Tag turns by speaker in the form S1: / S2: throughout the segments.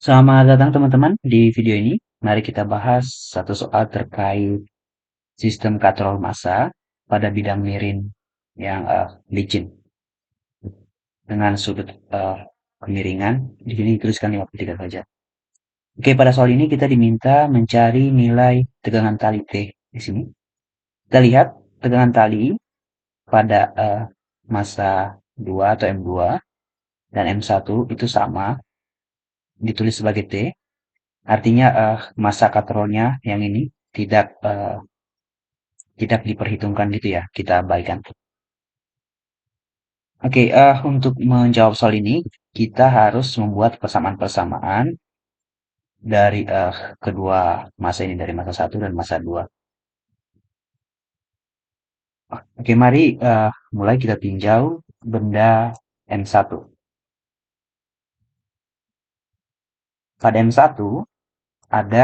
S1: Selamat datang teman-teman di video ini. Mari kita bahas satu soal terkait sistem katrol massa pada bidang miring yang licin dengan sudut kemiringan di sini dituliskan 53 derajat. Oke, pada soal ini kita diminta mencari nilai tegangan tali T di sini. Kita lihat tegangan tali pada massa 2 atau M2 dan M1 itu sama, ditulis sebagai T. Artinya massa katrolnya yang ini tidak diperhitungkan gitu ya, kita abaikan. Oke, untuk menjawab soal ini, kita harus membuat persamaan-persamaan dari kedua massa ini, dari massa 1 dan massa 2. Oke, mari mulai kita tinjau benda M1. Pada M1 ada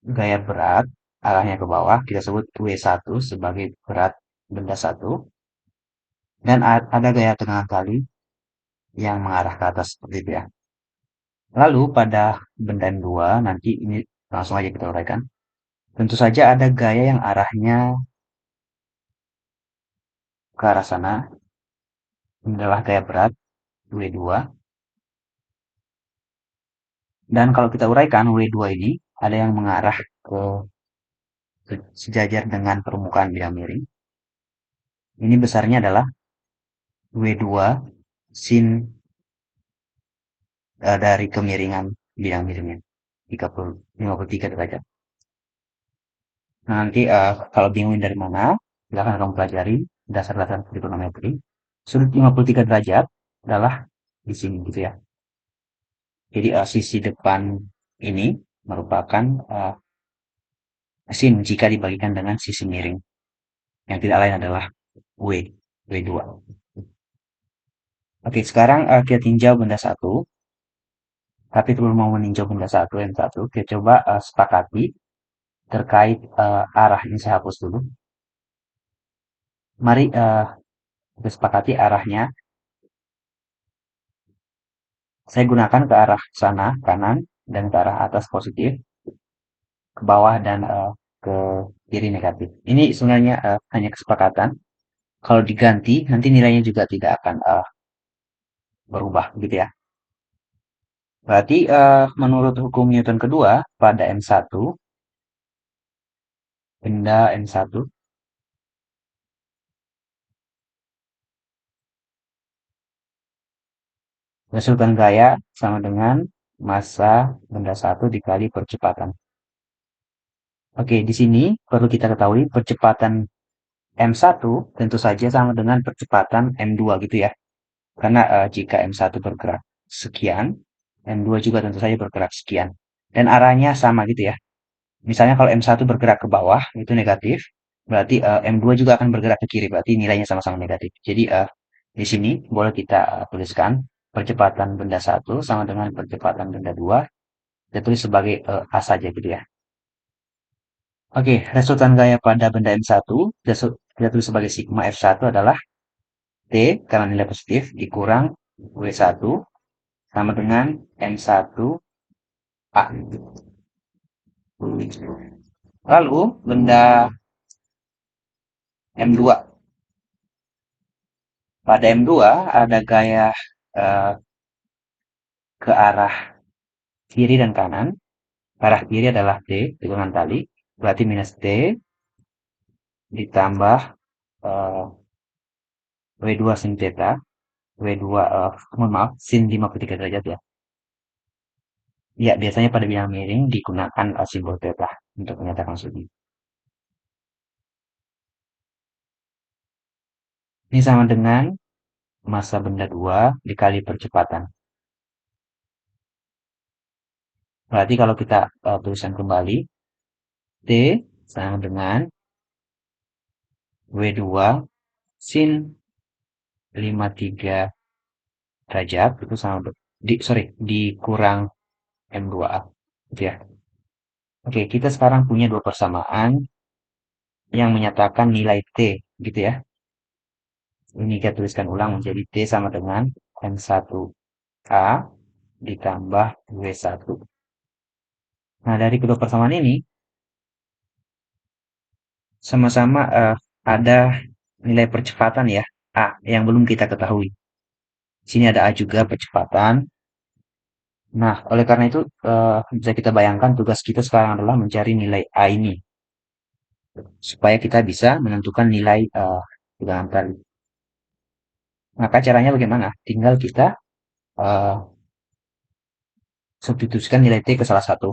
S1: gaya berat arahnya ke bawah, kita sebut W1 sebagai berat benda 1, dan ada gaya tegangan tali yang mengarah ke atas seperti itu ya. Lalu pada benda M2 nanti ini langsung aja kita uraikan. Tentu saja ada gaya yang arahnya ke arah sana. Ini adalah gaya berat W2. Dan kalau kita uraikan W2 ini ada yang mengarah ke sejajar dengan permukaan bidang miring. Ini besarnya adalah W2 sin dari kemiringan bidang miringnya 53 derajat. Nah, nanti kalau bingungin dari mana, silahkan kamu pelajari dasar-dasar trigonometri. Sudut 53 derajat adalah di sini gitu ya. Jadi sisi depan ini merupakan sin jika dibagikan dengan sisi miring. Yang tidak lain adalah W2. Oke, sekarang kita tinjau benda satu. Tapi sebelum mau meninjau benda satu M1, kita coba sepakati terkait arah. Ini saya hapus dulu. Mari kita sepakati arahnya. Saya gunakan ke arah sana, kanan, dan ke arah atas positif, ke bawah, dan ke kiri negatif. Ini sebenarnya hanya kesepakatan. Kalau diganti, nanti nilainya juga tidak akan berubah, gitu ya. Berarti menurut hukum Newton kedua, pada M1, benda M1, resultan gaya sama dengan massa benda 1 dikali percepatan. Oke, di sini perlu kita ketahui percepatan M1 tentu saja sama dengan percepatan M2 gitu ya. Karena jika M1 bergerak sekian, M2 juga tentu saja bergerak sekian. Dan arahnya sama gitu ya. Misalnya kalau M1 bergerak ke bawah, itu negatif. Berarti M2 juga akan bergerak ke kiri. Berarti nilainya sama-sama negatif. Jadi di sini boleh kita tuliskan percepatan benda 1 sama dengan percepatan benda 2. Kita tulis sebagai A saja gitu ya. Oke, resultan gaya pada benda M1 kita tulis sebagai sigma F1 adalah T karena nilai positif dikurang W1 sama dengan M1 A. Lalu benda M2. Pada M2 ada gaya eh, ke arah kiri dan kanan. Arah kiri adalah T, tegangan tali. Berarti minus T ditambah eh, W2 sin theta. W2, mohon maaf, sin 53 derajat ya. Ya, biasanya pada bidang miring digunakan simbol theta untuk menyatakan sudut. Ini sama dengan massa benda 2 dikali percepatan. Berarti kalau kita tuliskan kembali, T sama dengan W2 sin 53 derajat itu sama dikurang M2A gitu ya. Oke, kita sekarang punya dua persamaan yang menyatakan nilai T gitu ya. Ini kita tuliskan ulang menjadi T sama dengan M1 A ditambah W1. Nah, dari kedua persamaan ini, sama-sama ada nilai percepatan ya, A, yang belum kita ketahui. Sini ada A juga, percepatan. Nah, oleh karena itu, bisa kita bayangkan tugas kita sekarang adalah mencari nilai A ini, supaya kita bisa menentukan nilai tegangan tali. Maka caranya bagaimana? Tinggal kita eh, substitusikan nilai T ke salah satu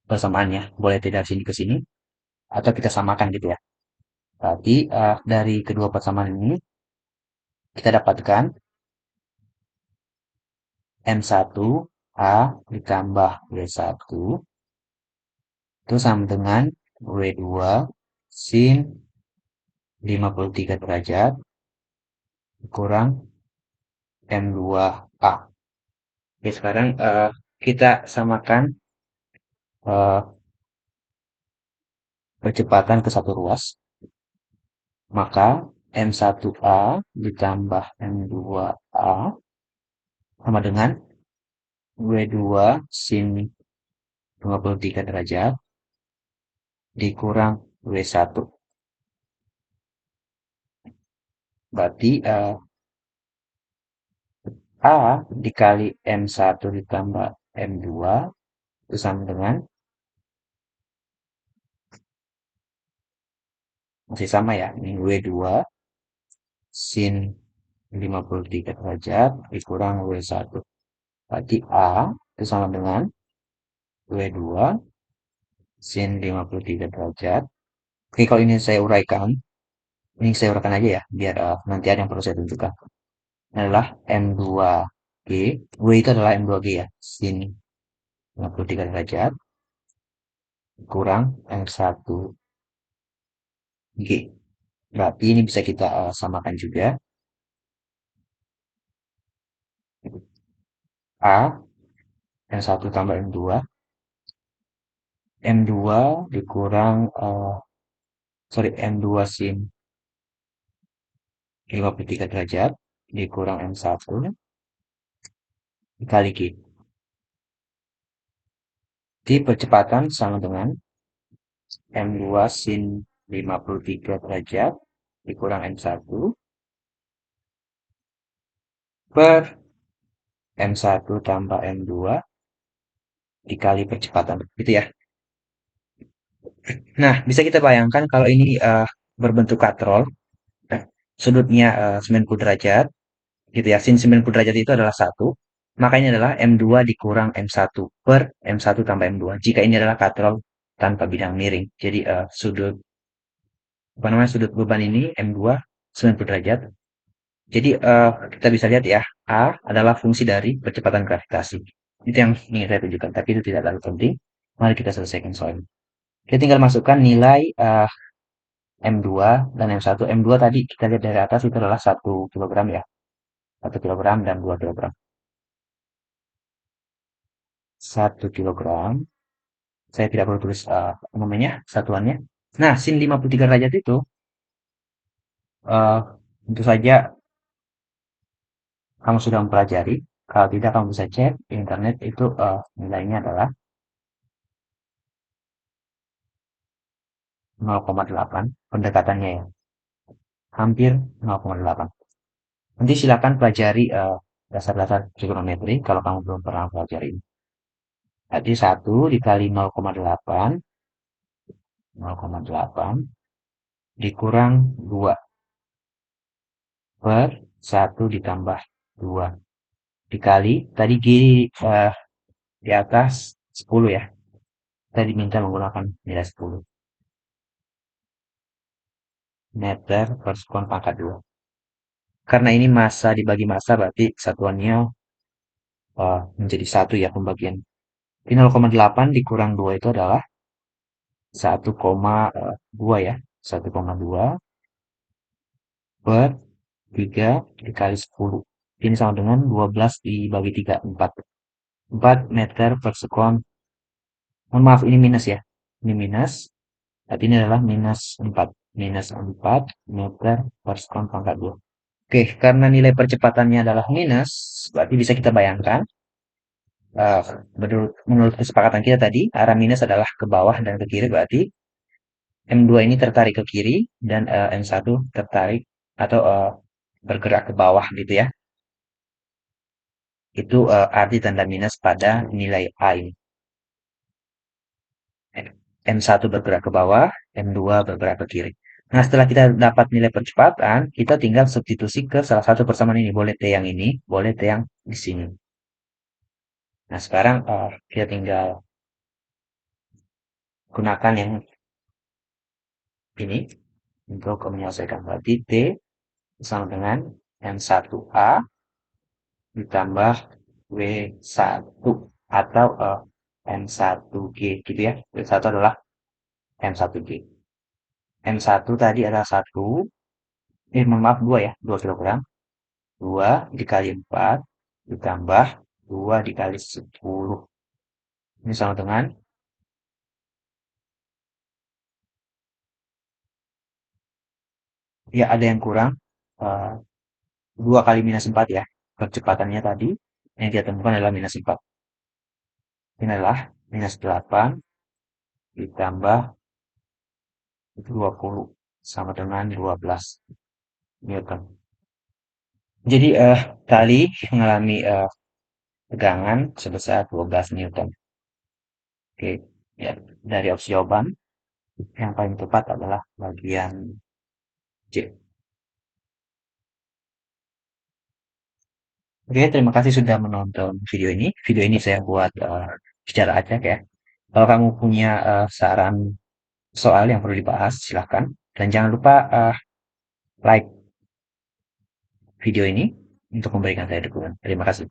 S1: persamaannya. Boleh T dari sini ke sini, atau kita samakan gitu ya. Berarti dari kedua persamaan ini, kita dapatkan M1 A ditambah W1 itu sama dengan W2 sin 53 derajat kurang M2A. Oke, sekarang kita samakan eh, percepatan ke satu ruas. Maka M1A ditambah M2A sama dengan W2 sin 53 derajat dikurang W1. Berarti A dikali M1 ditambah M2 itu sama dengan, masih sama ya, ini W2 sin 53 derajat dikurang W1. Berarti A itu sama dengan W2 sin 53 derajat. Oke, kalau ini saya uraikan, ini saya uraikan aja ya, biar nanti ada yang perlu saya tunjukkan. Ini adalah M2G, W itu adalah M2G ya, sin 53 derajat kurang M1G. Berarti ini bisa kita samakan juga. A, M1 tambah M2. M2 dikurang, sorry, M2 sin 53 derajat dikurang M1 dikali G. Di percepatan sama dengan M2 sin 53 derajat dikurang M1 per M1 tambah M2 dikali percepatan. Gitu ya. Nah, bisa kita bayangkan kalau ini berbentuk katrol, sudutnya 90 derajat, gitu ya. Sin 90 derajat itu adalah 1. Maka ini adalah M2 dikurang M1 per M1 tambah M2. Jika ini adalah katrol tanpa bidang miring. Jadi sudut, apa namanya, sudut beban ini M2 90 derajat. Jadi kita bisa lihat ya, A adalah fungsi dari percepatan gravitasi. Itu yang ingin saya tunjukkan, tapi itu tidak terlalu penting. Mari kita selesaikan soal ini. Kita tinggal masukkan nilai M2 dan M1. M2 tadi kita lihat dari atas itu adalah 1 kilogram ya. 1 kilogram dan 2 kilogram. 1 kilogram. Saya tidak perlu tulis namanya, satuannya. Nah, sin 53 derajat itu tentu saja kamu sudah mempelajari. Kalau tidak, kamu bisa cek di internet itu nilainya adalah 0,8. Pendekatannya ya, hampir 0,8. Nanti silakan pelajari dasar-dasar trigonometri kalau kamu belum pernah pelajari ini. Jadi 1 dikali 0,8, 0,8 dikurang 2 per 1 ditambah 2 dikali, tadi G di atas 10 ya. Kita diminta menggunakan nilai 10 meter per sekon pangkat 2. Karena ini massa dibagi massa, berarti satuannya menjadi 1 ya pembagian. Jadi 0,8 dikurang 2 itu adalah 1,2 ya. 1,2 per 3 dikali 10. Ini sama dengan 12 dibagi 3, 4. 4 meter per sekon. Mohon maaf, ini minus ya. Ini minus. Tapi ini adalah minus 4. Minus 4 meter per sekon pangkat 2. Oke, karena nilai percepatannya adalah minus, Berarti bisa kita bayangkan, eh, menurut kesepakatan kita tadi, arah minus adalah ke bawah dan ke kiri, berarti M2 ini tertarik ke kiri dan M1 tertarik atau bergerak ke bawah gitu ya. Itu arti tanda minus pada nilai A ini. M1 bergerak ke bawah, M2 bergerak ke kiri. Nah, setelah kita dapat nilai percepatan, kita tinggal substitusi ke salah satu persamaan ini. Boleh T yang ini, boleh T yang di sini. Nah, sekarang kita tinggal gunakan yang ini untuk menyelesaikan. Berarti T sama dengan M1A ditambah W1 atau M1G gitu ya. W1 adalah M1G. M1 tadi adalah 1, mohon maaf 2 ya, 2 kilogram. 2 dikali 4 ditambah 2 dikali 10. Ini sama dengan, ya ada yang kurang, eh, 2 kali minus 4 ya. Percepatannya tadi yang kita temukan adalah minus 4. Ini adalah minus 8 ditambah 20 sama dengan 12 Newton. Jadi tali mengalami tegangan sebesar 12 Newton. Oke, ya dari opsi jawaban yang paling tepat adalah bagian C. Oke, terima kasih sudah menonton video ini. Video ini saya buat secara acak ya. Kalau kamu punya saran soal yang perlu dibahas, silahkan. Dan jangan lupa like video ini untuk memberikan saya dukungan. Terima kasih.